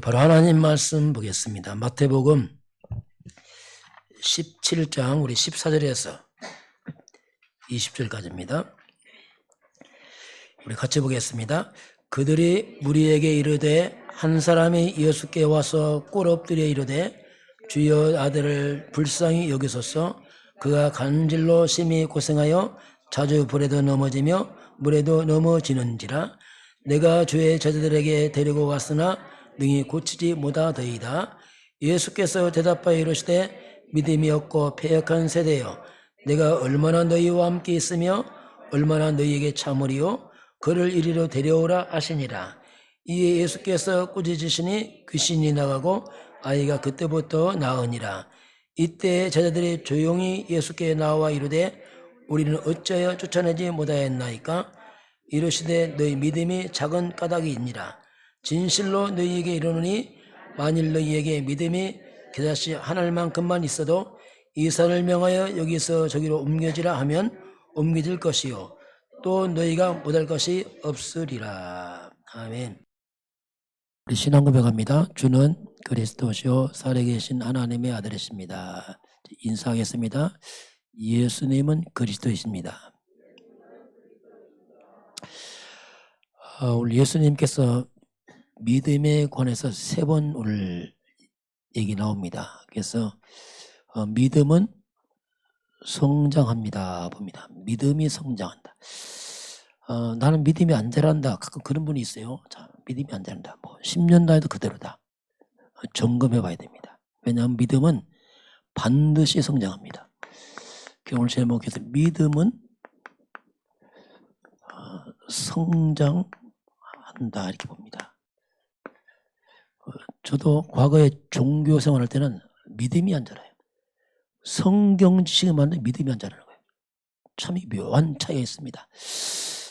바로 하나님 말씀 보겠습니다. 마태복음 17장 우리 14절에서 20절까지입니다. 우리 같이 보겠습니다. 그들이 무리에게 이르되 한 사람이 예수께 와서 꿇어 엎드려 이르되 주여 아들을 불쌍히 여기소서. 그가 간질로 심히 고생하여 자주 불에도 넘어지며 물에도 넘어지는지라. 내가 주의 제자들에게 데리고 왔으나 능히 고치지 못하더이다. 예수께서 대답하여 이르시되 믿음이 없고 패역한 세대여, 내가 얼마나 너희와 함께 있으며 얼마나 너희에게 참으리요. 그를 이리로 데려오라 하시니라. 이에 예수께서 꾸짖으시니 귀신이 나가고 아이가 그때부터 나으니라. 이때 제자들이 조용히 예수께 나와 이르되 우리는 어찌하여 쫓아내지 못하였나이까? 이르시되 너희 믿음이 작은 까닭이 있니라. 진실로 너희에게 이르노니 만일 너희에게 믿음이 겨자씨 한 알만큼만 있어도 이 산을 명하여 여기서 저기로 옮겨지라 하면 옮겨질 것이요 또 너희가 못할 것이 없으리라. 아멘. 우리 신앙 고백합니다. 주는 그리스도시요 살아계신 하나님의 아들이십니다. 인사하겠습니다. 예수님은 그리스도이십니다. 우리 예수님께서 믿음에 관해서 3번 오늘 얘기 나옵니다. 그래서 믿음은 성장합니다 봅니다. 믿음이 성장한다. 나는 믿음이 안 자란다. 가끔 그런 분이 있어요. 자, 믿음이 안 자란다. 10년 다해도 그대로다. 점검해 봐야 됩니다. 왜냐하면 믿음은 반드시 성장합니다. 오늘 제목에서 믿음은 성장한다 이렇게 봅니다. 저도 과거에 종교 생활할 때는 믿음이 안 자라요. 성경 지식을 만든 믿음이 안 자라는 거예요. 참 묘한 차이가 있습니다.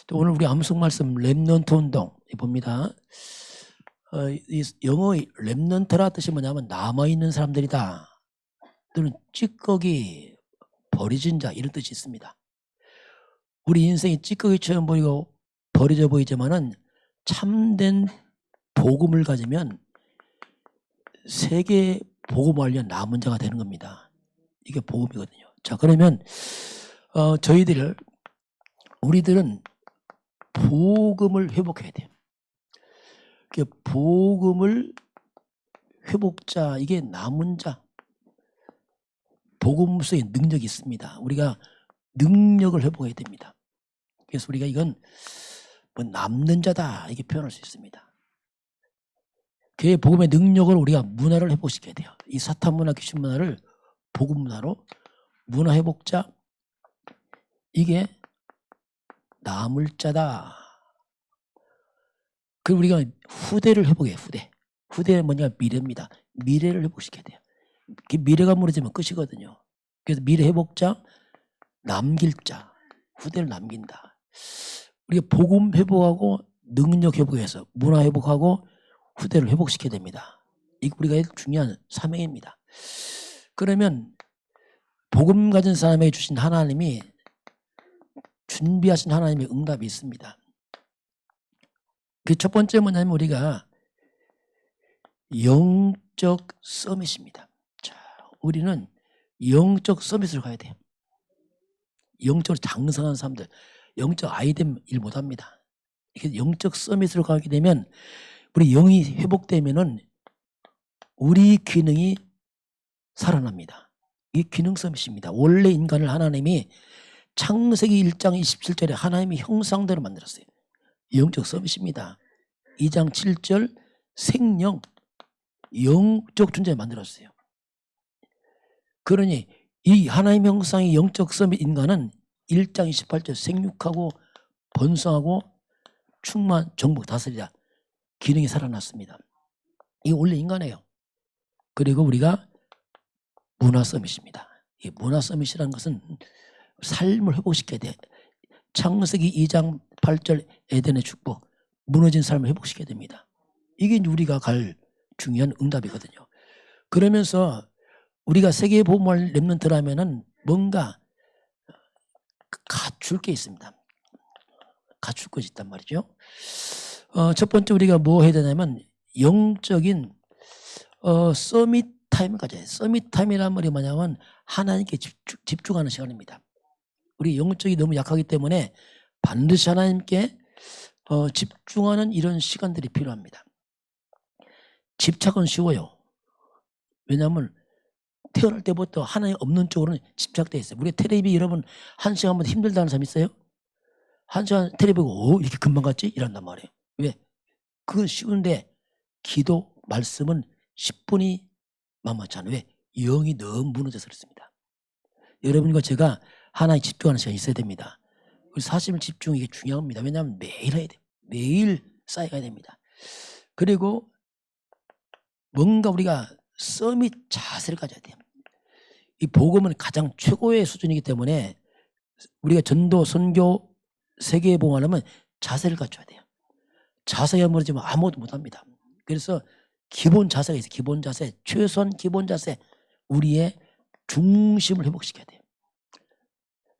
또 오늘 우리 암송 말씀 렘넌트 운동 봅니다. 이 영어 렘넌트라 뜻이 뭐냐면 남아있는 사람들이다. 또는 찌꺼기 버려진 자 이런 뜻이 있습니다. 우리 인생이 찌꺼기처럼 보이고 버려져 보이지만은 참된 복음을 가지면 세계 복음을 알려 남은 자가 되는 겁니다. 이게 복음이거든요. 자, 그러면 우리들은 복음을 회복해야 돼요. 복음을 회복자, 이게 남은 자. 복음 속에 능력이 있습니다. 우리가 능력을 회복해야 됩니다. 그래서 우리가 이건 남는 자다 이렇게 표현할 수 있습니다. 그 복음의 능력을 우리가 문화를 회복시켜야 돼요. 이 사탄 문화, 귀신 문화를 복음 문화로 문화 회복자, 이게 남을 자다. 그리고 우리가 후대를 회복해요. 후대는 뭐냐? 미래입니다. 미래를 회복시켜야 돼요. 미래가 무너지면 끝이거든요. 그래서 미래 회복자, 남길 자, 후대를 남긴다. 우리가 복음 회복하고 능력 회복해서 문화 회복하고 후대를 회복시켜야 됩니다. 이게 우리가 중요한 사명입니다. 그러면 복음 가진 사람에게 주신 하나님이 준비하신 하나님의 응답이 있습니다. 그 첫 번째 뭐냐면 우리가 영적 서밋입니다. 자, 우리는 영적 서밋으로 가야 돼요. 영적으로 장성한 사람들, 영적 아이템 일 못합니다. 영적 서밋으로 가게 되면 우리 영이 회복되면은 우리 기능이 살아납니다. 이 기능 서밋입니다. 원래 인간을 하나님이 창세기 1장 27절에 하나님이 형상대로 만들었어요. 영적 서밋입니다. 2장 7절 생명, 영적 존재 만들었어요. 그러니 이 하나님의 형상의 영적 서밋 인간은 1장 28절 생육하고 번성하고 충만 정복 다스리자 기능이 살아났습니다. 이게 원래 인간이에요. 그리고 우리가 문화 서밋입니다. 이 문화 서밋이라는 것은 삶을 회복시켜야 돼. 창세기 2장 8절 에덴의 축복, 무너진 삶을 회복시켜야 됩니다. 이게 우리가 갈 중요한 응답이거든요. 그러면서 우리가 세계 복음을 렘넌트라면은 뭔가 갖출 게 있습니다. 갖출 것이 있단 말이죠. 첫 번째 우리가 뭐 해야 되냐면 영적인 서밋 타임을 가져야 돼요. 서밋 타임이란 말이 뭐냐면 하나님께 집중하는 시간입니다. 우리 영적이 너무 약하기 때문에 반드시 하나님께 집중하는 이런 시간들이 필요합니다. 집착은 쉬워요. 왜냐하면 태어날 때부터 하나님 없는 쪽으로는 집착되어 있어요. 우리 텔레비 여러분 1시간보다 힘들다는 사람 있어요? 1시간 텔레비 보고 이렇게 금방 갔지? 이런단 말이에요. 왜? 그건 쉬운데 기도, 말씀은 10분이 만만치 않아요. 왜? 영이 너무 무너져서 그렇습니다. 여러분과 제가 하나에 집중하는 시간이 있어야 됩니다. 우리 사심을 집중 이게 중요합니다. 왜냐하면 매일 해야 돼요. 매일 쌓여가야 됩니다. 그리고 뭔가 우리가 서밋 자세를 가져야 돼요. 이 복음은 가장 최고의 수준이기 때문에 우리가 전도, 선교, 세계에 봉하려면 자세를 갖춰야 돼요. 자세가 무너지면 아무것도 못합니다. 그래서 기본 자세가 있어요. 기본 자세, 최소한 기본 자세, 우리의 중심을 회복시켜야 돼요.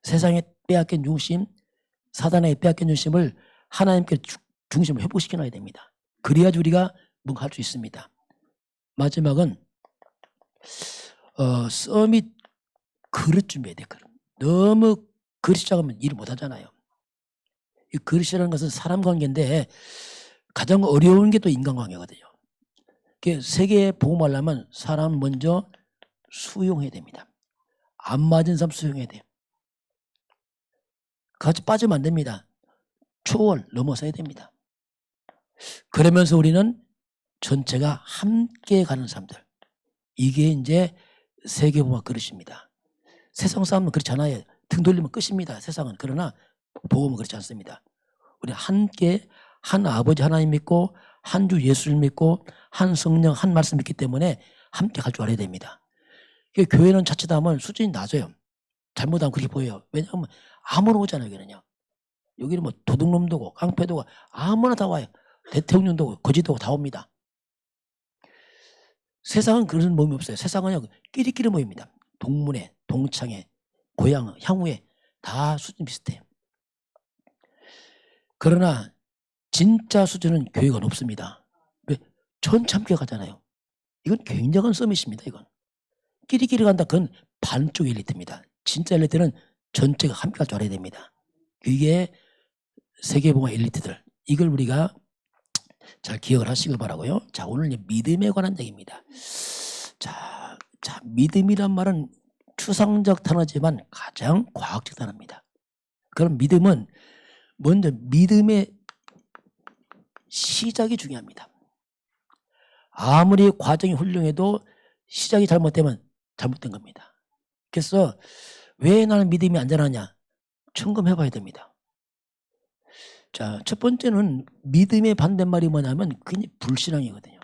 세상에 빼앗긴 중심, 사단에 빼앗긴 중심을 하나님께 중심을 회복시켜놔야 됩니다. 그래야지 우리가 뭔가 할 수 있습니다. 마지막은 서밋 그릇 준비해야 돼요. 그릇. 너무 그릇이 작으면 일을 못하잖아요. 이 그릇이라는 것은 사람 관계인데 가장 어려운 게 또 인간관계거든요. 세계에 복음하려면 사람 먼저 수용해야 됩니다. 안 맞은 사람 수용해야 돼요. 같이 빠지면 안 됩니다. 초월 넘어서야 됩니다. 그러면서 우리는 전체가 함께 가는 사람들. 이게 이제 세계복음화 그릇입니다. 세상 사람은 그렇지 않아요. 등 돌리면 끝입니다. 세상은. 그러나 복음은 그렇지 않습니다. 우리 함께 한 아버지 하나님 믿고 한 주 예수를 믿고 한 성령 한 말씀 믿기 때문에 함께 갈 줄 알아야 됩니다. 교회는 자칫하면 수준이 낮아요. 잘못하면 그렇게 보여요. 왜냐하면 아무나 오잖아요. 여기는 뭐 도둑놈도 오고 깡패도 오고 아무나 다 와요. 대통령도 오고 거지도 오고 다 옵니다. 세상은 그런 모임이 없어요. 세상은요 끼리끼리 모입니다. 동문회, 동창회, 고향, 향후회 다 수준 비슷해요. 그러나 진짜 수준은 교회가 높습니다. 왜? 전참교 가잖아요. 이건 굉장한 서밋입니다. 이건 끼리끼리 간다. 그건 반쪽 엘리트입니다. 진짜 엘리트는 전체가 함께 갈 줄 알아야 됩니다. 이게 세계봉화 엘리트들. 이걸 우리가 잘 기억을 하시길 바라고요. 자, 오늘 믿음에 관한 얘기입니다. 자, 믿음이란 말은 추상적 단어지만 가장 과학적 단어입니다. 그럼 믿음은 먼저 믿음의 시작이 중요합니다. 아무리 과정이 훌륭해도 시작이 잘못되면 잘못된 겁니다. 그래서 왜 나는 믿음이 안전하냐? 점검해봐야 됩니다. 자, 첫 번째는 믿음의 반대말이 뭐냐면 그게 불신앙이거든요.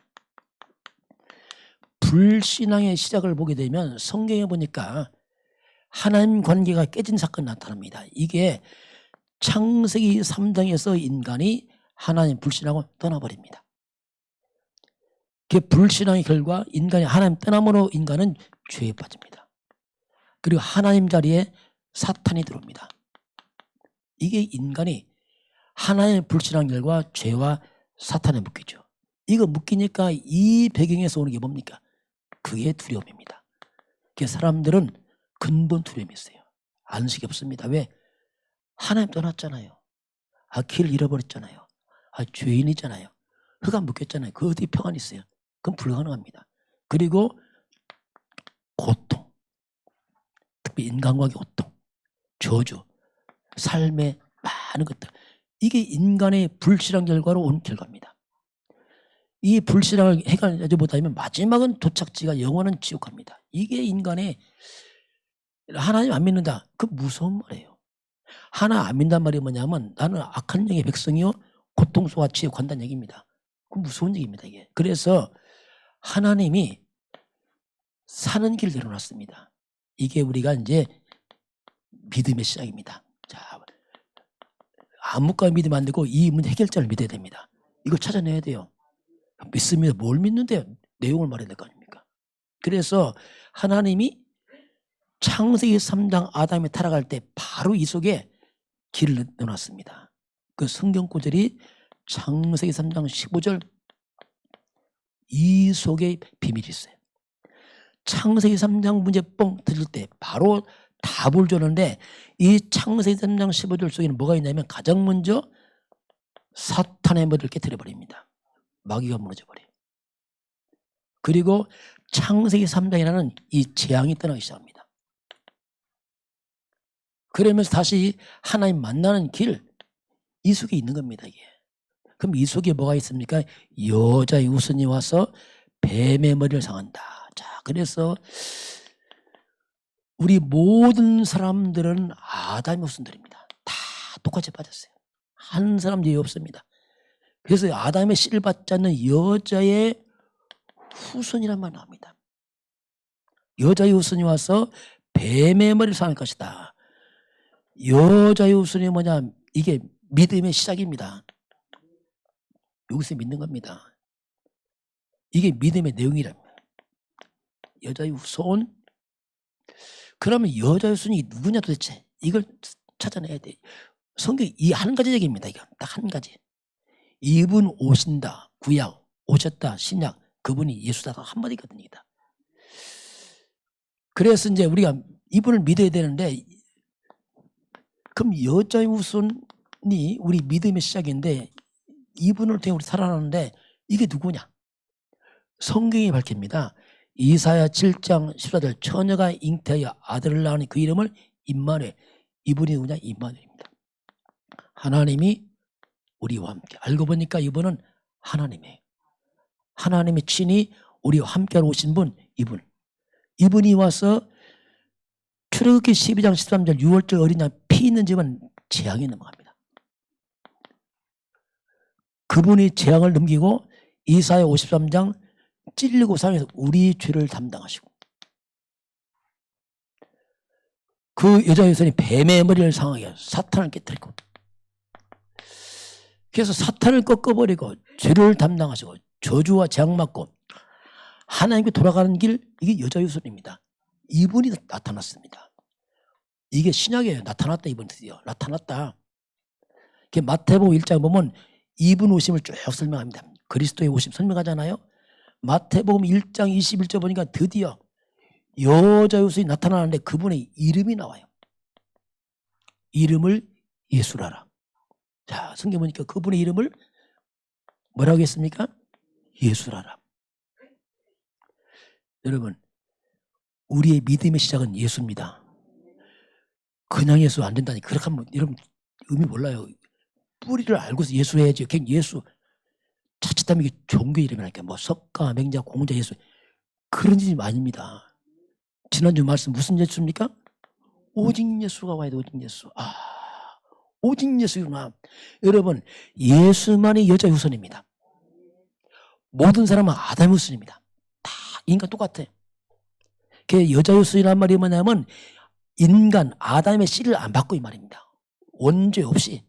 불신앙의 시작을 보게 되면 성경에 보니까 하나님 관계가 깨진 사건이 나타납니다. 이게 창세기 3장에서 인간이 하나님 불신하고 떠나버립니다. 그 불신앙의 결과 인간이 하나님 떠남으로 인간은 죄에 빠집니다. 그리고 하나님 자리에 사탄이 들어옵니다. 이게 인간이 하나님의 불신한 결과 죄와 사탄에 묶이죠. 이거 묶이니까 이 배경에서 오는 게 뭡니까? 그게 두려움입니다. 그래서 사람들은 근본 두려움이 있어요. 안식이 없습니다. 왜? 하나님 떠났잖아요. 길을 잃어버렸잖아요. 죄인이잖아요. 흑암 묶였잖아요. 그 어디 평안이 있어요? 그건 불가능합니다. 그리고 고통, 특히 인간관계 고통, 저주, 삶의 많은 것들. 이게 인간의 불신앙 결과로 온 결과입니다. 이 불신앙을 해결하지 못하면 마지막은 도착지가 영원한 지옥입니다. 이게 인간의 하나님 안 믿는다. 그 무서운 말이에요. 하나 안 믿는단 말이 뭐냐면 나는 악한 영의 백성이요 고통 속아 지옥 간다는 얘기입니다. 그 무서운 얘기입니다. 이게. 그래서 하나님이 사는 길을 내려놨습니다. 이게 우리가 이제 믿음의 시작입니다. 자, 아무것도 믿으면 안 되고 이 문제 해결자를 믿어야 됩니다. 이걸 찾아내야 돼요. 믿습니다. 뭘 믿는데요? 내용을 말해야 될 거 아닙니까? 그래서 하나님이 창세기 3장 아담이 타락할 때 바로 이 속에 길을 넣어놨습니다. 그 성경 구절이 창세기 3장 15절 이 속에 비밀이 있어요. 창세기 3장 문제 뻥 들을 때 바로 답을 주는데 이 창세기 3장 15절 속에는 뭐가 있냐면 가장 먼저 사탄의 머리를 깨트려버립니다. 마귀가 무너져버려요. 그리고 창세기 3장이라는 이 재앙이 떠나기 시작합니다. 그러면서 다시 하나님 만나는 길, 이 속에 있는 겁니다. 이게. 그럼 이 속에 뭐가 있습니까? 여자의 후손이 와서 뱀의 머리를 상한다. 자, 그래서 우리 모든 사람들은 아담의 후손들입니다. 다 똑같이 빠졌어요. 한 사람 예외 없습니다. 그래서 아담의 씨를 받지 않는 여자의 후손이란 말 나옵니다. 여자의 후손이 와서 뱀의 머리를 상할 것이다. 여자의 후손이 뭐냐? 이게 믿음의 시작입니다. 여기서 믿는 겁니다. 이게 믿음의 내용이랍니다. 여자의 후손. 그러면 여자의 후손이 누구냐 도대체? 이걸 찾아내야 돼. 성경이 이 한 가지 얘기입니다. 이거 딱 한 가지. 이분 오신다. 구약 오셨다. 신약 그분이 예수다가 한마디거든요. 그래서 이제 우리가 이분을 믿어야 되는데 그럼 여자의 후손이 우리 믿음의 시작인데 이분을 통해 우리 살아나는데 이게 누구냐? 성경이 밝힙니다. 이사야 7장 14절 처녀가 잉태하여 아들을 낳으니 그 이름을 임마누엘. 이분이 누구냐? 임마누엘입니다. 하나님이 우리와 함께. 알고 보니까 이분은 하나님이에요. 하나님의 친히 우리와 함께 오신 분 이분. 이분이 와서 출애굽기 12장 13절 6월절 어린 양 피 있는 집은 재앙이 넘어갑니다. 그분이 재앙을 넘기고 이사야 53장 찔리고 상해서 우리 죄를 담당하시고 그 여자의 후손이 뱀의 머리를 상하게 해서 사탄을 깨뜨리고 그래서 사탄을 꺾어버리고 죄를 담당하시고 저주와 재앙 맞고 하나님께 돌아가는 길 이게 여자의 후손입니다. 이분이 나타났습니다. 이게 신약이에요. 나타났다 이분 드디어 나타났다. 마태복음 1장 보면 이분 오심을 쭉 설명합니다. 그리스도의 오심 설명하잖아요. 마태복음 1장 21절 보니까 드디어 여자의 후손이 나타나는데 그분의 이름이 나와요. 이름을 예수라라. 자, 성경 보니까 그분의 이름을 뭐라고 했습니까? 예수라라. 여러분, 우리의 믿음의 시작은 예수입니다. 그냥 예수 안 된다니. 그렇게 하면 여러분 의미 몰라요. 뿌리를 알고서 예수 해야지. 그냥 예수 자칫하면 이게 종교 이름이라니까. 뭐 석가, 맹자, 공자, 예수 그런 짓이 아닙니다. 지난주 말씀 무슨 예수입니까? 오직 예수가 와야 돼. 오직 예수. 오직 예수구나. 여러분 예수만이 여자의 후손입니다. 모든 사람은 아담의 후손입니다. 다 인간 똑같아요. 여자의 후손이란 말이 뭐냐면 인간 아담의 씨를 안 받고 이 말입니다. 원죄 없이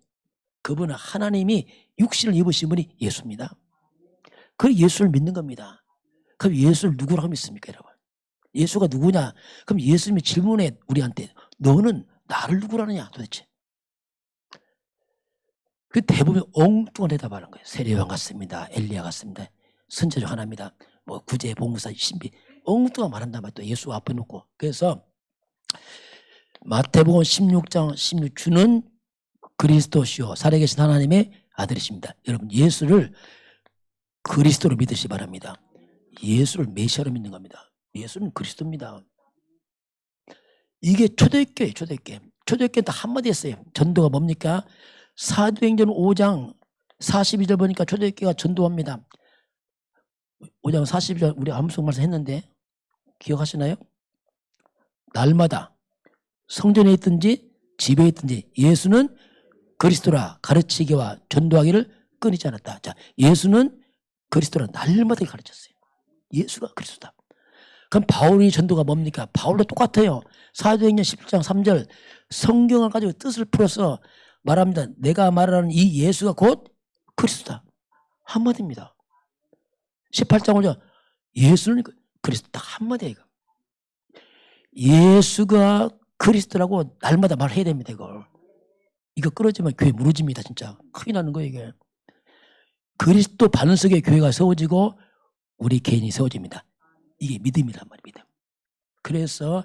그분은 하나님이 육신을 입으신 분이 예수입니다. 그 예수를 믿는 겁니다. 그럼 예수를 누구라고 믿습니까 여러분? 예수가 누구냐? 그럼 예수님이 질문해 우리한테 너는 나를 누구라느냐 도대체. 그 대부분 엉뚱한 대답하는 거예요. 세례요한 같습니다. 엘리야 같습니다. 선지자 중 하나입니다. 뭐 구제, 봉사, 신비 엉뚱한 말한단 말이야. 또 예수 앞에 놓고. 그래서 마태복음 16장 16 주는 그리스도시요 살아계신 하나님의 아들이십니다. 여러분 예수를 그리스도로 믿으시기 바랍니다. 예수를 메시아로 믿는 겁니다. 예수는 그리스도입니다. 이게 초대교회 초대교회는 다 한마디 했어요. 전도가 뭡니까? 사도행전 5장 42절 보니까 초대교회가 전도합니다. 5장 42절 우리 암송 말씀 했는데 기억하시나요? 날마다 성전에 있든지 집에 있든지 예수는 그리스도라 가르치기와 전도하기를 끊이지 않았다. 자, 예수는 그리스도라 날마다 가르쳤어요. 예수가 그리스도다. 그럼 바울의 전도가 뭡니까? 바울도 똑같아요. 사도행전 17장 3절 성경을 가지고 뜻을 풀어서 말합니다. 내가 말하는 이 예수가 곧 그리스도다. 한마디입니다. 18장 5절 예수는 그리스도다. 한마디예요. 예수가 그리스도라고 날마다 말해야 됩니다. 이거 끊어지면 교회 무너집니다. 진짜 큰일 나는 거예요. 이게. 그리스도 반석의 교회가 세워지고 우리 개인이 세워집니다. 이게 믿음이란 말이에요. 믿음. 그래서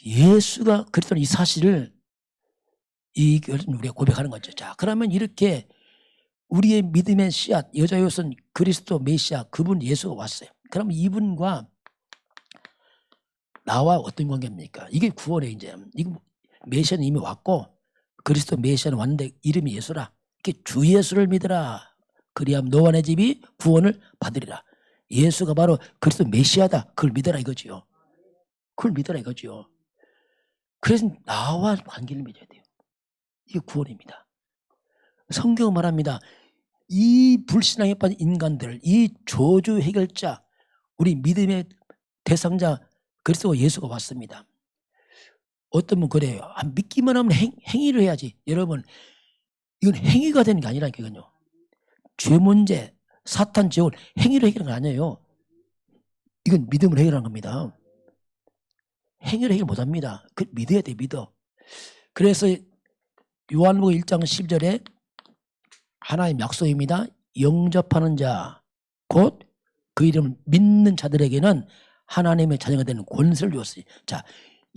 예수가 그랬던 이 사실을 이걸 우리가 고백하는 거죠. 자, 그러면 이렇게 우리의 믿음의 씨앗, 여자요선 그리스도 메시아, 그분 예수가 왔어요. 그럼 이분과 나와 어떤 관계입니까? 이게 구원의 이제 이거 메시아는 이미 왔고 그리스도 메시아는 왔는데 이름이 예수라. 이렇게 주 예수를 믿으라. 그리하면 너와 내 집이 구원을 받으리라. 예수가 바로 그리스도 메시아다. 그걸 믿어라 이거지요. 그걸 믿어라 이거지요. 그래서 나와 관계를 맺어야 돼요. 이게 구원입니다. 성경은 말합니다. 이 불신앙에 빠진 인간들, 이 저주 해결자, 우리 믿음의 대상자 그리스도 예수가 왔습니다. 어떤 분 그래요. 믿기만 하면 행위를 해야지. 여러분 이건 행위가 되는 게 아니라니까요. 죄 문제, 사탄 죄를 행위로 해결하는 거 아니에요. 이건 믿음으로 해결하는 겁니다. 행위로 해결 못합니다. 그 믿어야 돼. 믿어. 그래서 요한복음 1장 10절에 하나님의 약속입니다. 영접하는 자, 곧 그 이름을 믿는 자들에게는 하나님의 자녀가 되는 권세를 주었으니. 자,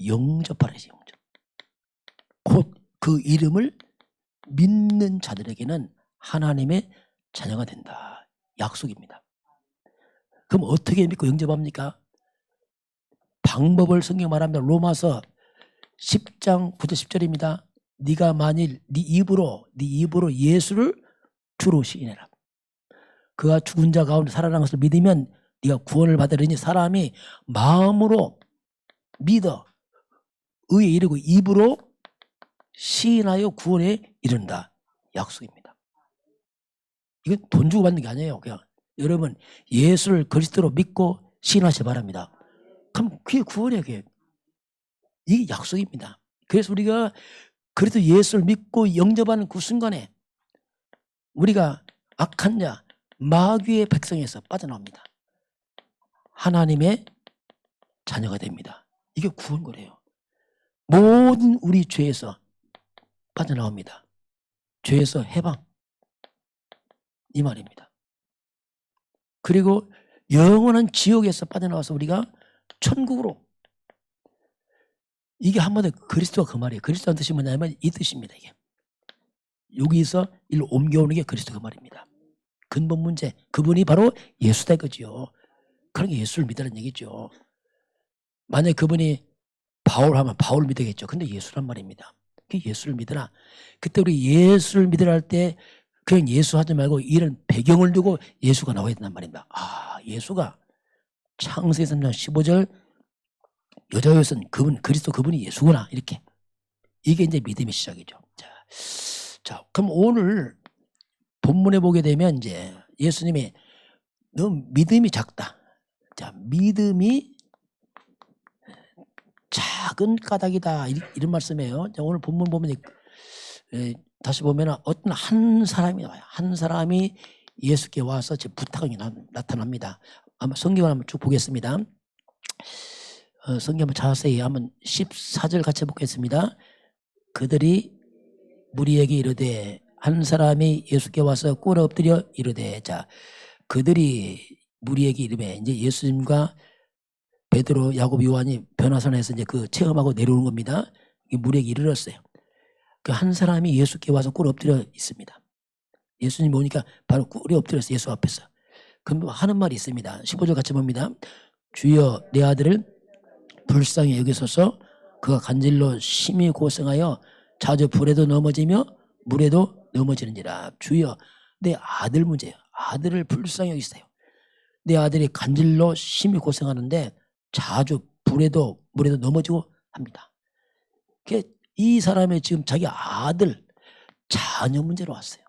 영접하라지. 영접. 곧 그 이름을 믿는 자들에게는 하나님의 자녀가 된다. 약속입니다. 그럼 어떻게 믿고 영접합니까? 방법을 성경 말합니다. 로마서 10장 9절 10절입니다. 네가 만일 네 입으로 예수를 주로 시인해라. 그가 죽은 자 가운데 살아난 것을 믿으면 네가 구원을 받으리니 사람이 마음으로 믿어 의에 이르고 입으로 시인하여 구원에 이른다. 약속입니다. 이건 돈 주고 받는 게 아니에요. 그냥 여러분 예수를 그리스도로 믿고 시인하시기 바랍니다. 그럼 그게 구원이에요. 그게. 이게 약속입니다. 그래서 우리가 그래도 예수를 믿고 영접하는 그 순간에 우리가 악한 자, 마귀의 백성에서 빠져나옵니다. 하나님의 자녀가 됩니다. 이게 구원 거래요. 모든 우리 죄에서 빠져나옵니다. 죄에서 해방. 이 말입니다. 그리고 영원한 지옥에서 빠져나와서 우리가 천국으로. 이게 한마디로 그리스도가 그 말이에요. 그리스도란 뜻이 뭐냐면 이 뜻입니다. 이게. 여기서 일로 옮겨오는 게 그리스도 그 말입니다. 근본 문제. 그분이 바로 예수다 이거지요. 그러니까 예수를 믿으라는 얘기죠. 만약에 그분이 바울 하면 바울 믿어야겠죠. 근데 예수란 말입니다. 예수를 믿으라. 그때 우리 예수를 믿으라 할 때 그냥 예수 하지 말고 이런 배경을 두고 예수가 나와야 된단 말입니다. 아, 예수가 창세기 3장 15절 여자였은 그분 그리스도 그분이 예수구나. 이렇게. 이게 이제 믿음의 시작이죠. 자, 그럼 오늘 본문에 보게 되면 이제 예수님이 너 믿음이 작다. 자, 믿음이 작은 까닭이다. 이런 말씀이에요. 자, 오늘 본문 보면 다시 보면 어떤 한 사람이 나와요. 한 사람이 예수께 와서 제 부탁이 나타납니다. 아마 성경을 한번 쭉 보겠습니다. 성경 한번 자세히 한번 14절 같이 보겠습니다. 그들이 무리에게 이르되 한 사람이 예수께 와서 꿇어 엎드려 이르되. 자, 그들이 무리에게 이르되 이제 예수님과 베드로, 야곱, 요한이 변화산에서 이제 그 체험하고 내려오는 겁니다. 무리에게 이르렀어요. 그 한 사람이 예수께 와서 꿇어 엎드려 있습니다. 예수님 오니까 바로 꿇어 엎드렸어요. 예수 앞에서. 그럼 하는 말이 있습니다. 15절 같이 봅니다. 주여 내 아들을 불쌍히 여기소서. 그가 간질로 심히 고생하여 자주 불에도 넘어지며 물에도 넘어지는지라. 주여 내 아들 문제예요. 아들을 불쌍히 여기세요. 내 아들이 간질로 심히 고생하는데 자주 불에도 물에도 넘어지고 합니다. 이 사람이 지금 자기 아들 자녀 문제로 왔어요.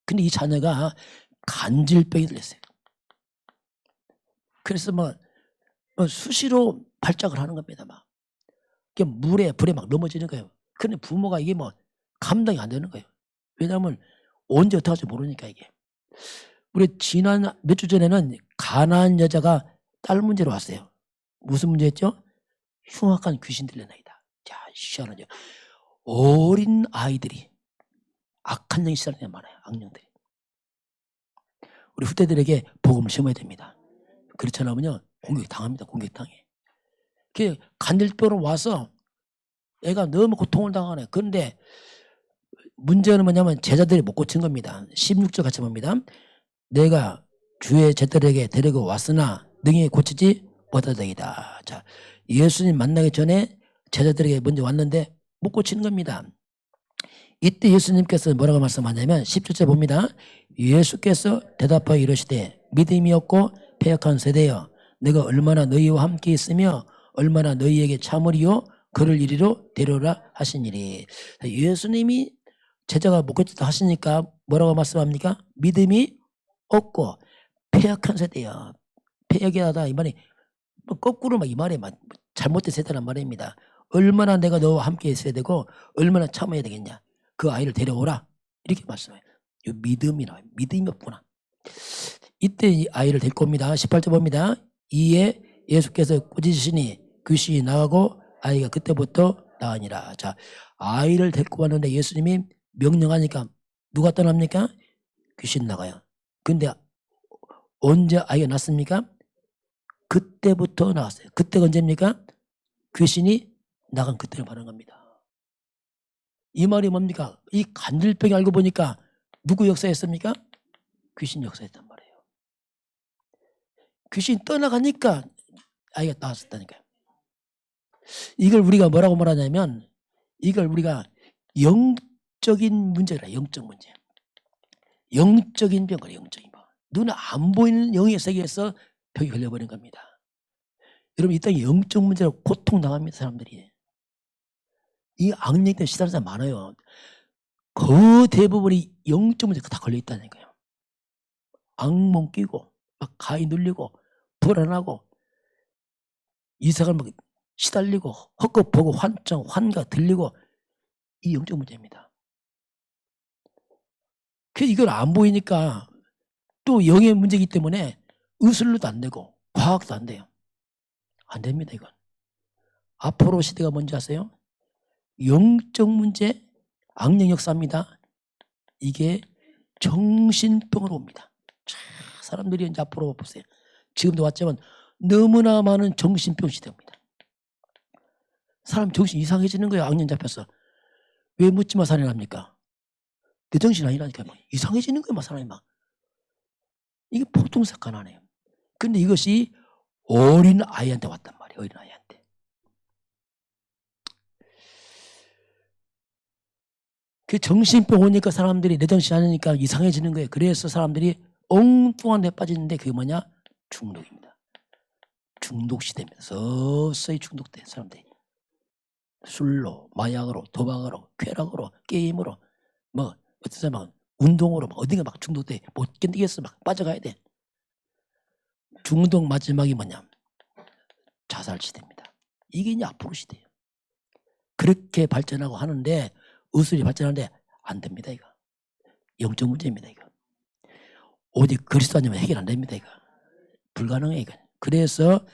근데 이 자녀가 간질병이 들렸어요. 그래서 수시로 발작을 하는 겁니다. 막 물에 불에 막 넘어지는 거예요. 그런데 부모가 이게 감당이 안 되는 거예요. 왜냐하면 언제 어떻게 할지 모르니까 이게. 우리 지난 몇 주 전에는 가난한 여자가 딸 문제로 왔어요. 무슨 문제였죠? 흉악한 귀신 들려나이다. 자, 시원하죠. 어린 아이들이 악한 영이 시달리는 게 많아요. 악령들이. 우리 후대들에게 복음을 심어야 됩니다. 그렇지 않으면요 공격당합니다. 공격당해. 그 간질병으로 와서 애가 너무 고통을 당하네. 그런데 문제는 뭐냐면 제자들이 못 고친 겁니다. 16절 같이 봅니다. 내가 주의 제자들에게 데리고 왔으나 능히 고치지 못하더이다. 자, 예수님 만나기 전에 제자들에게 먼저 왔는데 못 고치는 겁니다. 이때 예수님께서 뭐라고 말씀하냐면 17절 봅니다. 예수께서 대답하여 이르시되 믿음이 없고 패역한 세대여 내가 얼마나 너희와 함께 있으며 얼마나 너희에게 참으리요 그를 이리로 데려오라 하시니리. 예수님이 제자가 못 고쳤다 하시니까 뭐라고 말씀합니까? 믿음이 없고 패역한 세대여. 패역이하다 이 말이 뭐 거꾸로 막 이 말이 잘못된 세대란 말입니다. 얼마나 내가 너와 함께 있어야 되고 얼마나 참아야 되겠냐. 그 아이를 데려오라 이렇게 말씀해요. 믿음이라 믿음이 없구나. 이때 이 아이를 데리고 옵니다. 18절 봅니다. 이에 예수께서 꾸짖으시니 귀신이 나가고 아이가 그때부터 나으니라. 자, 아이를 데리고 왔는데 예수님이 명령하니까 누가 떠납니까? 귀신 나가요. 근데 언제 아이가 났습니까? 그때부터 나왔어요. 그때가 언제입니까? 귀신이 나간 그때를 말하는 겁니다. 이 말이 뭡니까? 이 간질병이 알고 보니까 누구 역사였습니까? 귀신 역사였단 말이에요. 귀신 떠나가니까 아이가 나왔었다니까요. 이걸 우리가 뭐라고 말하냐면 이걸 우리가 영적인 문제라. 영적 문제. 영적인 병 그래. 영적인 병. 눈에 안 보이는 영의 세계에서 병이 걸려버린 겁니다. 여러분 이 땅에 영적 문제로 고통당합니다. 사람들이. 이 악령 때문에 시달리는 사람 많아요. 그 대부분이 영적 문제가 다 걸려있다니까요. 악몽 끼고 막 가위 눌리고 불안하고 이상한 막 시달리고 헛것 보고 환청 환가 들리고 이 영적 문제입니다. 그래서 이걸 안 보이니까 또 영의 문제이기 때문에 의술로도 안 되고 과학도 안 돼요. 안 됩니다. 이건. 앞으로 시대가 뭔지 아세요? 영적 문제 악령 역사입니다. 이게 정신병으로 옵니다. 자, 사람들이 이제 앞으로 보세요. 지금도 왔지만 너무나 많은 정신병 시대입니다. 사람 정신 이상해지는 거예요. 악령 잡혀서. 왜 묻지마 살인합니까? 내 정신 아니라니까요. 막 이상해지는 거예요. 막 사람이 막. 이게 보통 사건 아니에요. 근데 이것이 어린 아이한테 왔단 말이에요. 어린 아이한테. 그 정신병 오니까 사람들이 내 정신 아니니까 이상해지는 거예요. 그래서 사람들이 엉뚱한 데 빠지는데 그게 뭐냐? 중독입니다. 중독 시대입니다. 서서히 중독돼 사람들이. 술로, 마약으로, 도박으로, 쾌락으로, 게임으로, 뭐 어떤 사람은 운동으로 막 어딘가 막 중독돼. 못 견디겠어. 막 빠져가야 돼. 중독 마지막이 뭐냐? 자살 시대입니다. 이게 이제 앞으로 시대예요. 그렇게 발전하고 하는데 의술이 발전하는데 안 됩니다. 이거. 영적 문제입니다. 이거. 오직 그리스도 아니면 해결 안 됩니다. 이거. 불가능해 이거. 그래서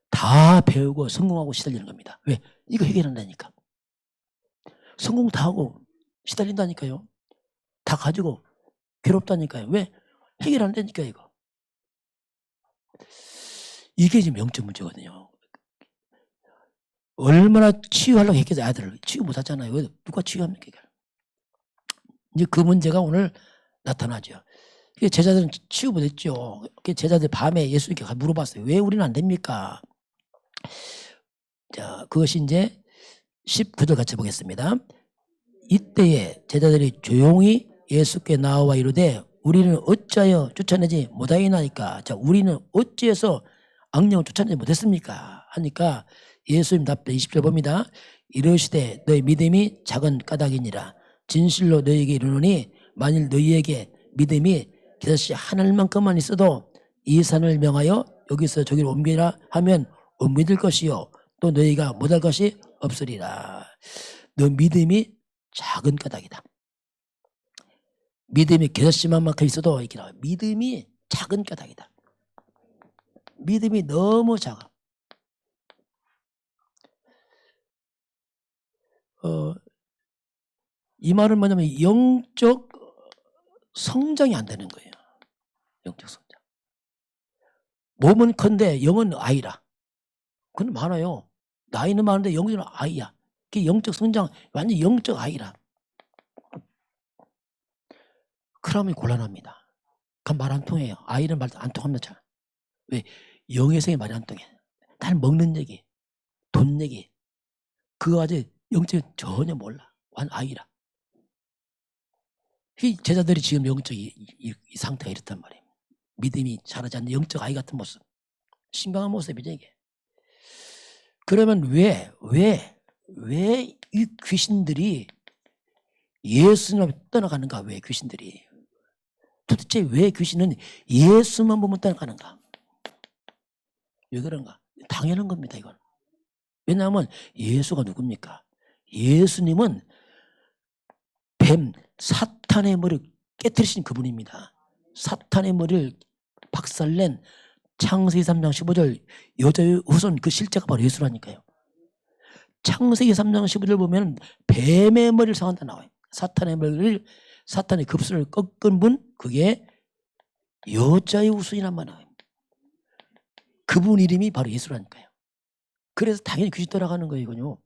다 배우고 성공하고 시달리는 겁니다. 왜? 이거 해결한다니까. 성공 다 하고 시달린다니까요. 다 가지고 괴롭다니까요. 왜? 해결 안 되니까 이거. 이게 지금 영적 문제거든요. 얼마나 치유하려고 했겠어요. 아들을 치유 못하잖아요. 왜 누가 치유합니까? 이제 그 문제가 오늘 나타나죠. 제자들은 치유 못했죠. 제자들 밤에 예수님께 물어봤어요. 왜 우리는 안 됩니까? 자, 그것이 이제 19절 같이 보겠습니다. 이때에 제자들이 조용히 예수께 나와 이르되 우리는 어찌하여 쫓아내지 못하였나이까. 자, 우리는 어찌해서 악령을 쫓아내지 못했습니까? 하니까 예수님 답변 20절 봅니다. 이르시되 너희 믿음이 작은 까닭이니라. 진실로 너희에게 이르노니 만일 너희에게 믿음이 기사시 하늘만큼만 있어도 이 산을 명하여 여기서 저기로 옮기라 하면 옮겨질 것이요 또 너희가 못할 것이 없으리라. 너 믿음이 작은 까닭이다. 믿음이 기사시만 만큼 있어도 이렇게 나와요. 믿음이 작은 까닭이다. 믿음이 너무 작아. 이 말은 뭐냐면 영적 성장이 안 되는 거예요. 영적 성장. 몸은 큰데 영은 아이라. 그건 많아요. 나이는 많은데 영적은 아이야. 그게 영적 성장, 완전 영적 아이라. 그러면 곤란합니다. 그 말 안 통해요. 아이는 말 안 통합니다. 왜? 영의 성이 말이 안 통해. 날 먹는 얘기, 돈 얘기, 그거 아직 영적인 전혀 몰라. 완 아이라. 이 제자들이 지금 영적 이 상태가 이렇단 말이에요. 믿음이 자라지 않는 영적 아이 같은 모습. 심각한 모습이죠, 이게. 그러면 왜 이 귀신들이 예수님을 떠나가는가? 왜 귀신들이? 도대체 왜 귀신은 예수만 보면 떠나가는가? 왜 그런가? 당연한 겁니다, 이건. 왜냐하면 예수가 누굽니까? 예수님은 뱀, 사탄의 머리를 깨뜨리신 그분입니다. 사탄의 머리를 박살낸 창세기 3장 15절 여자의 후손 그 실제가 바로 예수라니까요. 창세기 3장 15절 보면 뱀의 머리를 상한다 나와요. 사탄의 머리를, 사탄의 급수를 꺾은 분, 그게 여자의 후손이란 말 나와요. 그분 이름이 바로 예수라니까요. 그래서 당연히 귀신 떠나가는 거예요, 이건요.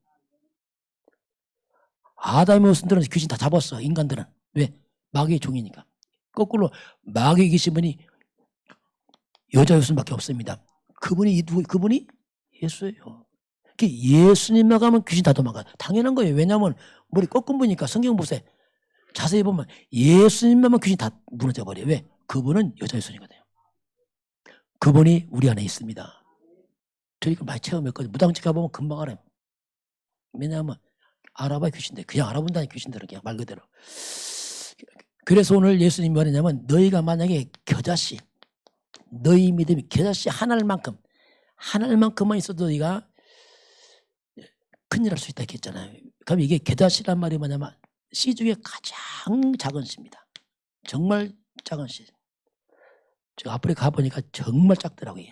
아담의 후손들은 귀신 다 잡았어, 인간들은. 왜? 마귀의 종이니까. 거꾸로 마귀의 귀신분이 여자의 후손밖에 없습니다. 그분이 예수예요. 예수님만 가면 귀신 다 도망가. 당연한 거예요. 왜냐하면 머리 꺾은 분이니까. 성경 보세요. 자세히 보면 예수님만 가면 귀신 다 무너져 버려요. 왜? 그분은 여자의 후손이거든요. 그분이 우리 안에 있습니다. 저희가 많이 체험했거든요. 무당집 가보면 금방 알아요. 왜냐하면 알아봐야 귀신들. 그냥 알아본다니 귀신들은 그냥 말 그대로. 그래서 오늘 예수님이 말하냐면 너희가 만약에 겨자씨, 너희 믿음이 겨자씨 하나만큼만 있어도 너희가 큰일 날 수 있다 했잖아요. 그럼 이게 겨자씨란 말이 뭐냐면 씨 중에 가장 작은 씨입니다. 정말 작은 씨. 제가 앞으로 가보니까 정말 작더라고요.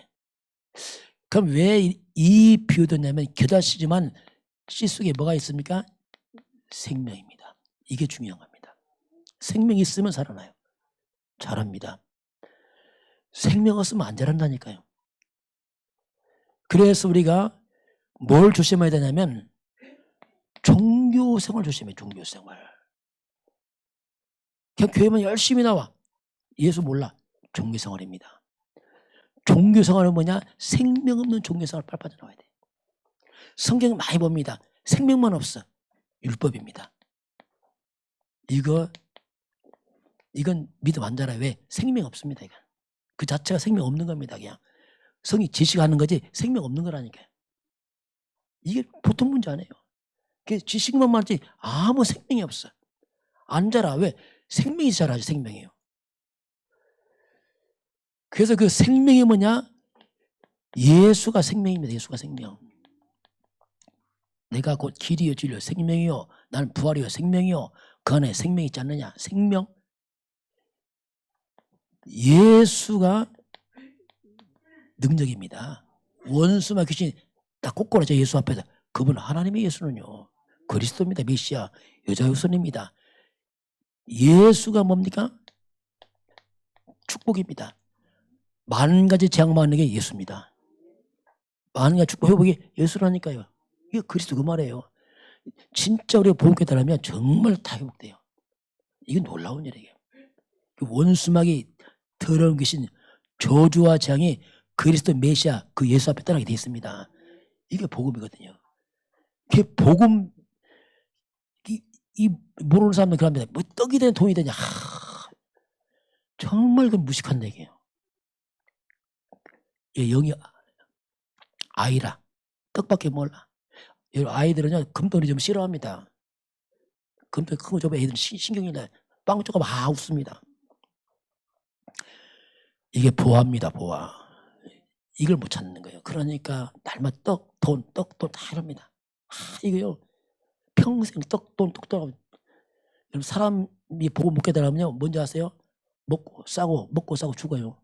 그럼 왜 이 비유 듣냐면 겨자씨지만 씨 속에 뭐가 있습니까? 생명입니다. 이게 중요한 겁니다. 생명이 있으면 살아나요. 자랍니다. 생명 없으면 안 자란다니까요. 그래서 우리가 뭘 조심해야 되냐면 종교생활 조심해. 종교생활. 그냥 교회만 열심히 나와. 예수 몰라. 종교생활입니다. 종교생활은 뭐냐? 생명 없는 종교생활 빨리 빠져나와야 돼. 성경 많이 봅니다. 생명만 없어. 율법입니다. 이건 믿음 안 자라요. 왜? 생명 없습니다. 이건. 그 자체가 생명 없는 겁니다. 그냥 성이 지식하는 거지 생명 없는 거라니까요. 이게 보통 문제 아니에요. 지식만 많지 아무 생명이 없어. 안 자라. 왜? 생명이 자라지. 생명이에요. 그래서 그 생명이 뭐냐? 예수가 생명입니다. 예수가 생명. 내가 곧 길이요 진리요 생명이요 나는 부활이요 생명이요 그 안에 생명이 있지 않느냐. 생명. 예수가 능력입니다. 원수마 귀신이 딱 꼬꾸라져 예수 앞에서. 그분 하나님의 예수는요 그리스도입니다. 메시아 여자의 후손입니다. 예수가 뭡니까? 축복입니다. 만 가지 재앙 받는 게 예수입니다. 만 가지 축복 회복이 예수라니까요. 이게 그리스도 그 말이에요. 진짜 우리가 복음에 따르면 정말 다 회복돼요. 이게 놀라운 일이에요. 원수막이 더러운 귀신 저주와 재앙이 그리스도 메시아 그 예수 앞에 떠나게 돼 있습니다. 이게 복음이거든요. 이게 복음 이 모르는 사람들 그럽니다. 뭐 떡이 되냐 돈이 되냐. 정말 그 무식한 얘기예요. 영이 아이라 떡밖에 몰라. 아이들은요 금돈이 좀 싫어합니다. 금돈 큰 거 줘봐 애들은 신경이 나요. 빵 조금 막 웃습니다. 이게 보화입니다. 보화. 이걸 못 찾는 거예요. 그러니까 날마다 떡, 돈 다 이럽니다. 이거요. 평생 떡, 돈. 사람이 보고 못 깨달으면요. 뭔지 아세요? 먹고 싸고 죽어요.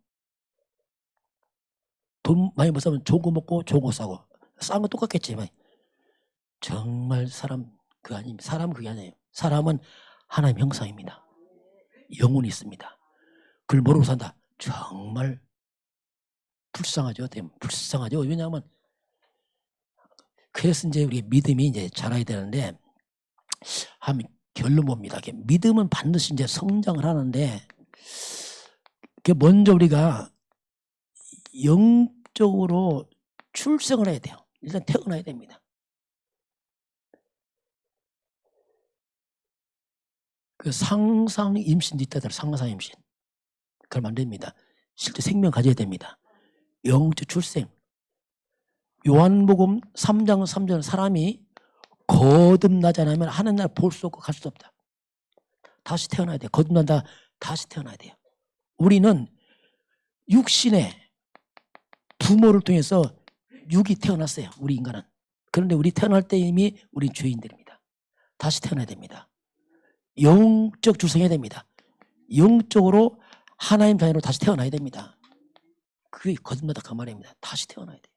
돈 많이 못 사면 좋은 거 먹고 좋은 거 싸고. 싼 거 똑같겠지만 정말 사람 그게 아닙니다. 사람은 그게 아니에요. 사람은 하나님 형상입니다. 영혼이 있습니다. 그걸 모르고 산다. 정말 불쌍하죠. 불쌍하죠. 왜냐하면 그래서 이제 우리 믿음이 이제 자라야 되는데 한 결론 봅니다. 믿음은 반드시 이제 성장을 하는데 먼저 우리가 영적으로 출생을 해야 돼요. 일단 태어나야 됩니다. 그 상상 임신도 있다더라. 상상 임신. 그러면 안 됩니다. 실제 생명 가져야 됩니다. 영적 출생. 요한복음 3장 3절 사람이 거듭나지 않으면 하는 날 볼 수 없고 갈 수 없다. 다시 태어나야 돼요. 거듭난다. 다시 태어나야 돼요. 우리는 육신의 부모를 통해서 육이 태어났어요. 우리 인간은. 그런데 우리 태어날 때 이미 우린 죄인들입니다. 다시 태어나야 됩니다. 영적 출생해야 됩니다. 영적으로 하나님 자녀로 다시 태어나야 됩니다. 그게 거듭나다 그 말입니다. 다시 태어나야 돼요.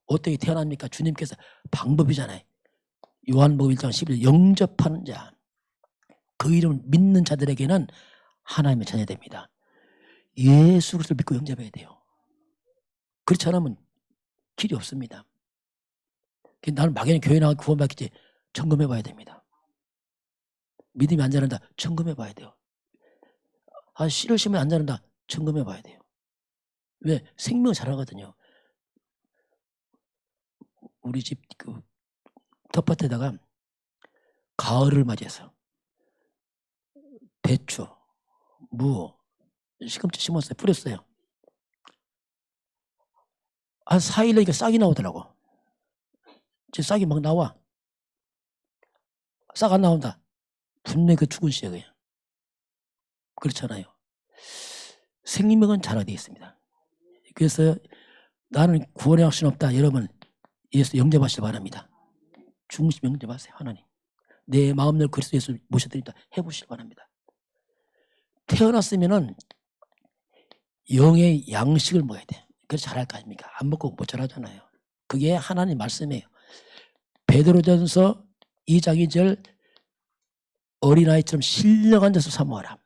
어떻게 태어납니까? 주님께서 방법이잖아요. 요한복음 1장 11절 영접하는 자, 그 이름을 믿는 자들에게는 하나님의 자녀 됩니다. 예수 그리스도를 믿고 영접해야 돼요. 그렇지 않으면 길이 없습니다. 나는 막연히 교회 나가 구원받겠지. 점검해 봐야 됩니다. 믿음이 안 자란다. 점검해 봐야 돼요. 씨를 심으면 안 자란다. 점검해 봐야 돼요. 왜? 생명 자라거든요. 우리 집 그 텃밭에다가 가을을 맞이해서 배추, 무, 시금치 심었어요. 뿌렸어요. 한 4일 내니까 싹이 나오더라고. 지금 싹이 막 나와. 싹 안 나온다. 분명히 그 죽은 씨예요. 그냥. 그렇잖아요. 생명은 자라되어 있습니다. 그래서 나는 구원의 확신 없다. 여러분 예수 영접하시기 바랍니다. 중심 영접하세요. 하나님. 내 마음을 그리스도 예수 모셔드린다. 해보시기 바랍니다. 태어났으면은 영의 양식을 먹어야 돼. 그래서 잘할 거 아닙니까? 안 먹고 못 자라잖아요. 그게 하나님 말씀이에요. 베드로전서 2장 2절 어린아이처럼 신령 앉아서 사모하라.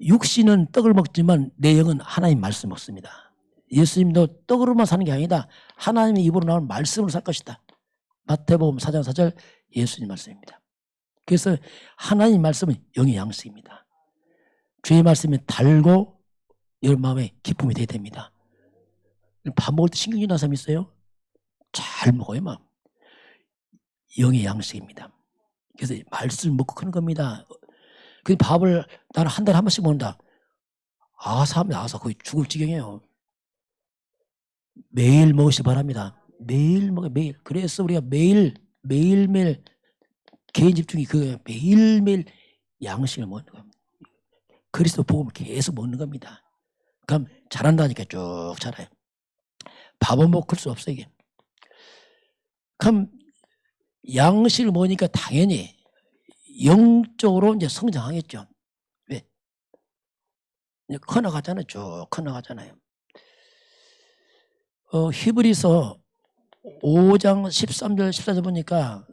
육신은 떡을 먹지만 내 영은 하나님 말씀 먹습니다. 예수님도 떡으로만 사는 게 아니다. 하나님의 입으로 나오는 말씀으로 살 것이다. 마태복음 4장 4절 예수님 말씀입니다. 그래서 하나님 말씀은 영의 양식입니다. 주의 말씀이 달고 여러분 마음에 기쁨이 되어야 됩니다. 밥 먹을 때 신경이 나는 사람 있어요? 잘 먹어요. 막. 영의 양식입니다. 그래서 말씀을 먹고 크는 겁니다. 그 밥을 나는 한 달에 한 번씩 먹는다. 아사 거의 죽을 지경이에요. 매일 먹으시기 바랍니다. 매일 먹어요. 매일. 그래서 우리가 매일매일 개인 집중이 그 매일매일 양식을 먹는 겁니다. 그리스도 복음을 계속 먹는 겁니다. 그럼 자란다니까 쭉 자라요. 밥은 먹을 수 없어요. 이게. 그럼 양식을 먹으니까 당연히 영적으로 이제 성장하겠죠. 왜? 커나가잖아요. 쭉 커나가잖아요. 히브리서 5장 13절 14절 보니까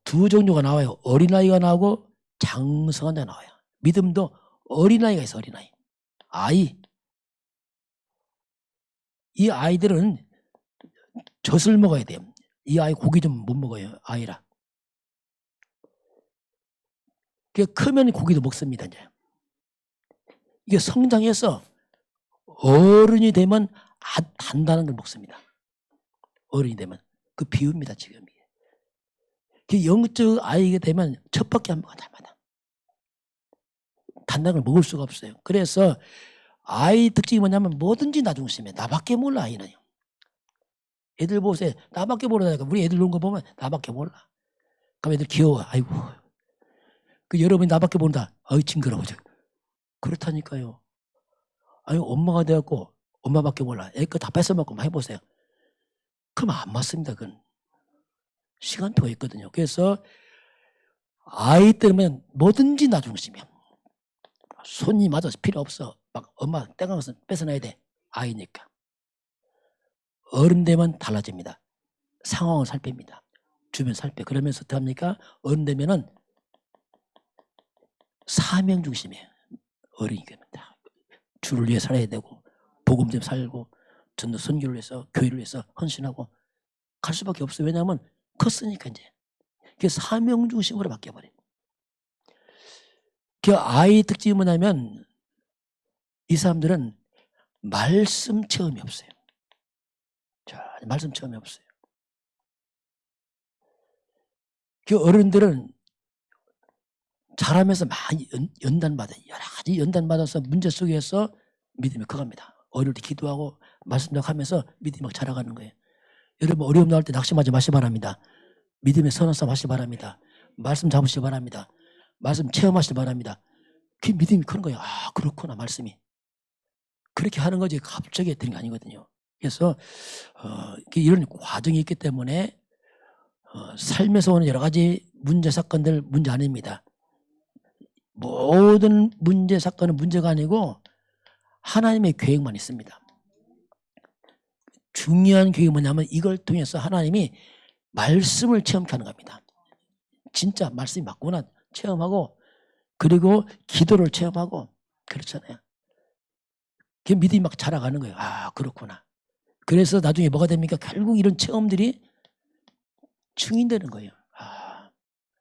두 종류가 나와요. 어린아이가 나오고 장성한 자가 나와요. 믿음도 어린아이가 있어. 어린아이. 아이. 이 아이들은 젖을 먹어야 돼요. 이 아이 고기 좀 못 먹어요. 아이라. 크면 고기도 먹습니다. 이제. 이게 성장해서 어른이 되면 단단한 걸 먹습니다. 어른이 되면. 그 비유입니다. 지금. 그 영적 아이가 되면 첫 밖에 안 먹어. 날마다. 단단한 걸 먹을 수가 없어요. 그래서 아이 특징이 뭐냐면 뭐든지 나중심해. 나밖에 몰라. 아이는. 애들 보세요. 나밖에 모르다니까. 우리 애들 노는 거 보면 나밖에 몰라. 그럼 애들 귀여워. 아이고. 그 여러분이 나밖에 모른다. 아이 징그러워. 그렇다니까요. 아유 엄마가 돼갖고 엄마밖에 몰라. 애 거 다 뺏어먹고 한번 해보세요. 그럼 안 맞습니다. 그건. 시간표가 있거든요. 그래서 아이 때문에 뭐든지 나중심이야. 손이 맞아서 필요 없어. 막 엄마 땡강에서 뺏어놔야 돼. 아이니까. 어른 되면 달라집니다. 상황을 살핍니다. 주변 살펴. 그러면서 어떡합니까? 어른 되면은 사명 중심이에요. 어른이니까 주를 위해 살아야 되고 복음 좀 살고 전도 선교를 위해서 교회를 위해서 헌신하고 갈 수밖에 없어요. 왜냐하면 컸으니까 이제. 그게 사명 중심으로 바뀌어버려요. 그 아이 특징이 뭐냐면 이 사람들은 말씀 체험이 없어요. 자, 말씀 체험이 없어요. 그 어른들은 자라면서 많이 연단받아요. 여러 가지 연단받아서 문제 속에서 믿음이 커갑니다. 어릴 때 기도하고 말씀 하면서 믿음이 막 자라가는 거예요. 여러분 어려움 나올 때 낙심하지 마시기 바랍니다. 믿음의 선한 싸움 하시기 바랍니다. 말씀 잡으시기 바랍니다. 말씀 체험하시기 바랍니다. 그 믿음이 크는 거예요. 아 그렇구나 말씀이. 그렇게 하는 거지 갑자기 되는 게 아니거든요. 그래서 이런 과정이 있기 때문에 삶에서 오는 여러 가지 문제 사건들 문제 아닙니다. 모든 문제 사건은 문제가 아니고 하나님의 계획만 있습니다. 중요한 계획이 뭐냐면 이걸 통해서 하나님이 말씀을 체험케 하는 겁니다. 진짜 말씀이 맞구나 체험하고 그리고 기도를 체험하고 그렇잖아요. 그 믿음이 막 자라가는 거예요. 아 그렇구나. 그래서 나중에 뭐가 됩니까? 결국 이런 체험들이 증인되는 거예요.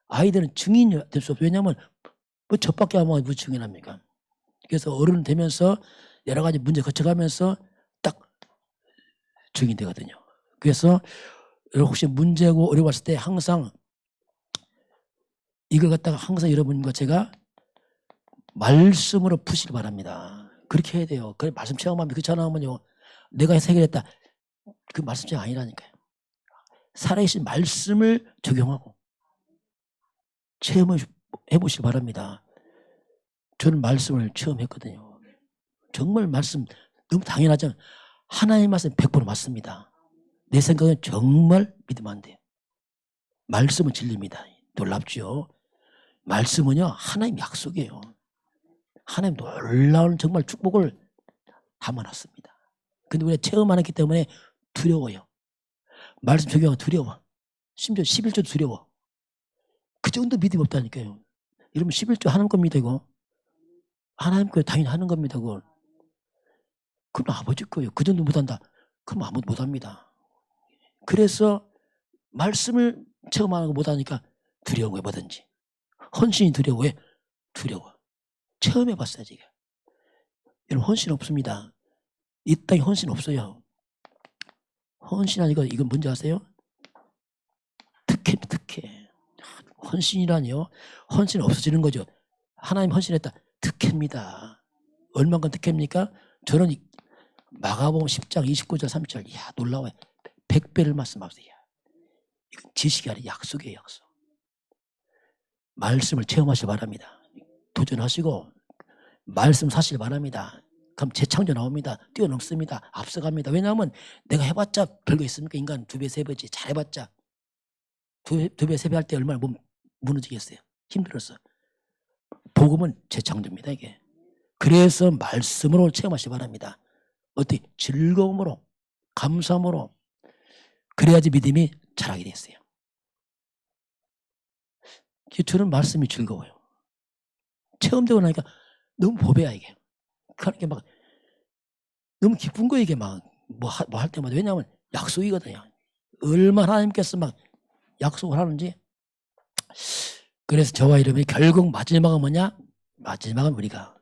아이들은 증인이 될 수 없어요. 왜냐하면 뭐 저밖에 하면 뭐 증인합니까? 그래서 어른 되면서 여러 가지 문제 거쳐가면서 딱 증인되거든요. 그래서 혹시 문제고 어려웠을 때 항상 이걸 갖다가 항상 여러분과 제가 말씀으로 푸시기 바랍니다. 그렇게 해야 돼요. 그래 말씀 체험하면 그렇지 않으면요. 내가 해결했다. 그 말씀 체험 아니라니까요. 살아계신 말씀을 적용하고 체험해 보시기 바랍니다. 저는 말씀을 체험했거든요. 정말 말씀 너무 당연하죠. 하나님 말씀 100% 맞습니다. 내 생각은 정말 믿으면 안 돼요. 말씀은 진리입니다. 놀랍죠. 말씀은요 하나님 약속이에요. 하나님 놀라운 정말 축복을 담아놨습니다. 근데 우리가 체험 안 했기 때문에 두려워요. 말씀 적용하기 두려워. 심지어 11조도 두려워. 그 정도 믿음이 없다니까요. 여러분 11조 하는 겁니다 이거. 하나님 거에 당연히 하는 겁니다 그걸. 그럼 아버지 거예요. 그 정도 못한다. 그럼 아무도 못합니다. 그래서 말씀을 체험하는 거 못하니까 두려운 거예요 뭐든지. 헌신이 두려워. 왜? 두려워. 체험해봤어야지 이게. 여러분 헌신 없습니다. 이 땅에 헌신 없어요. 헌신하니까 이건 뭔지 아세요? 특혜. 헌신이라니요. 헌신 없어지는 거죠. 하나님 헌신했다. 특혜입니다. 얼만큼 특혜입니까? 저는 마가복음 10장 29절 30절 이야 놀라워요. 100배를 말씀하세요. 이건 지식이 아니라 약속이에요. 약속. 말씀을 체험하시기 바랍니다. 도전하시고 말씀 사시기 바랍니다. 그럼 재창조 나옵니다. 뛰어넘습니다. 앞서갑니다. 왜냐하면 내가 해봤자 별거 있습니까? 인간 2배, 3배지. 잘해봤자 2배, 3배 할 때 얼마나 무너지겠어요. 힘들었어. 복음은 재창조입니다. 이게. 그래서 말씀으로 체험하시기 바랍니다. 어떻게? 즐거움으로 감사함으로 그래야지 믿음이 자라게 됐어요. 저는 말씀이 즐거워요. 체험되고 나니까 너무 보배야 이게. 그러니까 막 너무 기쁜 거예요 이게 막 뭐 할 때마다. 왜냐하면 약속이거든요. 얼마나 하나님께서 막 약속을 하는지. 그래서 저와 여러분이 결국 마지막은 뭐냐? 마지막은 우리가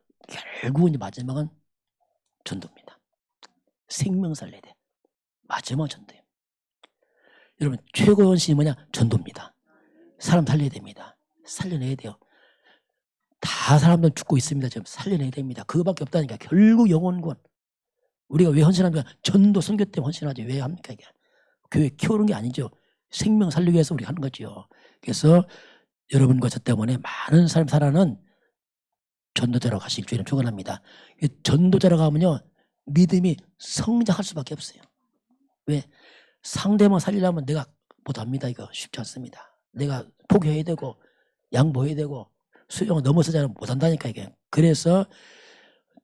결국은 마지막은 전도입니다. 생명 살려야 돼. 마지막은 전도예요. 여러분 최고의 헌신이 뭐냐? 전도입니다. 사람 살려야 됩니다. 살려내야 돼요. 다 사람들 죽고 있습니다. 지금 살려내야 됩니다. 그거밖에 없다니까. 결국 영혼군. 우리가 왜 헌신합니까? 전도 선교 때문에 헌신하지. 왜 합니까? 이게 교회 키우는 게 아니죠. 생명 살리기 위해서 우리가 하는 거죠. 그래서 여러분과 저 때문에 많은 사람 살아는 전도자로 가실 주의를 축원합니다. 전도자로 가면요 믿음이 성장할 수밖에 없어요. 왜? 상대방 살리려면 내가 못합니다. 이거 쉽지 않습니다. 내가 포기해야 되고 양보해야 되고 수용을 넘어서자면 못한다니까 이게. 그래서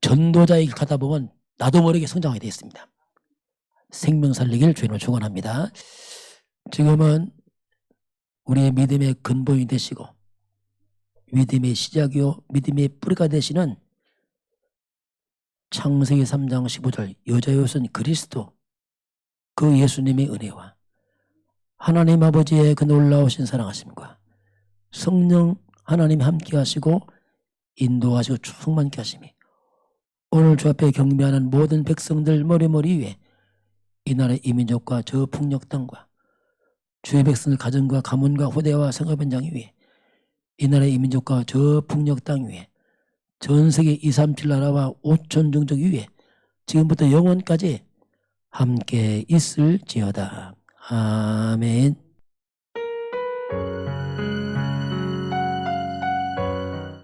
전도자의 길 가다 보면 나도 모르게 성장하게 되어 있습니다. 생명 살리기를 주님으로 축원합니다. 지금은 우리의 믿음의 근본이 되시고 믿음의 시작이요 믿음의 뿌리가 되시는 창세기 3장 15절 여자의 옷은 그리스도 그 예수님의 은혜와 하나님 아버지의 그 놀라우신 사랑하심과 성령 하나님 함께 하시고 인도하시고 충만케 하심이 오늘 주 앞에 경배하는 모든 백성들 머리머리 위에 이 나라의 이민족과 저 풍력 땅과 주의 백성들 가정과 가문과 후대와 생업 현장 위에 이 나라의 이민족과 저 풍력 땅 위에 전 세계 237 나라와 5천 종족 위에 지금부터 영원까지 함께 있을지어다. 아멘.